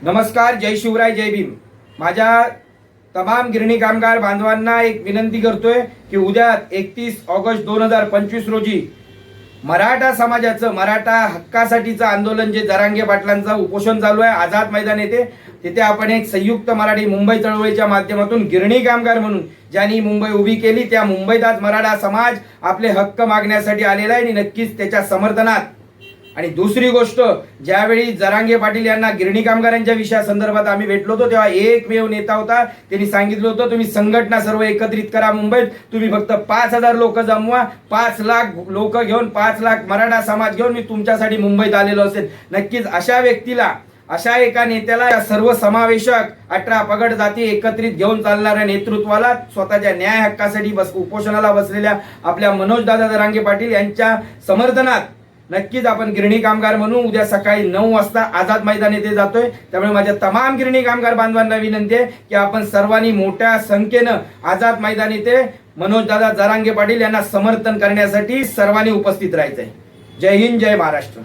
नमस्कार, जय शिवराय, जय भीम। माझ्या तमाम गिरणी कामगार बांधवांना एक विनंती करतोय की उद्या 31 ऑगस्ट 2025 रोजी मराठा समाजाचं मराठा हक्कासाठीचं आंदोलन जे जरांगे पाटलांचं उपोषण चालू आहे, आझाद मैदान येथे तिथे आपण एक संयुक्त मराठी मुंबई चळवळीच्या माध्यमातून गिरणी कामगार म्हणून ज्यांनी मुंबई उभी केली त्या मुंबईत आज मराठा समाज आपले हक्क मागण्यासाठी आलेला आहे आणि नक्कीच त्याच्या समर्थनात। आणि दुसरी गोष्ट, ज्यावेळी जरांगे पाटील यांना गिरणी कामगारांच्या विषयासंदर्भात आम्ही भेटलो होतो तेव्हा एकमेव नेता होता, त्यांनी सांगितलं होतं तुम्ही संघटना सर्व एकत्रित करा मुंबईत, तुम्ही फक्त 5,000 लोक जमवा, 5 लाख लोक घेऊन 5 लाख मराठा समाज घेऊन मी तुमच्यासाठी मुंबईत आलेलो असेल। नक्कीच अशा व्यक्तीला, अशा एका नेत्याला, या सर्व समावेशक 18 पगड जाती एकत्रित घेऊन चालणाऱ्या नेतृत्वाला, स्वतःच्या न्याय हक्कासाठी उपोषणाला बसलेल्या आपल्या मनोजदादा जरांगे पाटील यांच्या समर्थनात नक्कीच आपण गिरणी कामगार म्हणून उद्या सकाळी 9 वाजता आझाद मैदान येथे जातोय। त्यामुळे माझ्या तमाम गिरणी कामगार बांधवांना विनंती आहे की आपण सर्वांनी मोठ्या संख्येनं आझाद मैदान येथे मनोजदादा जरांगे पाटील यांना समर्थन करण्यासाठी सर्वांनी उपस्थित राहायचंय। जय हिंद, जय महाराष्ट्र।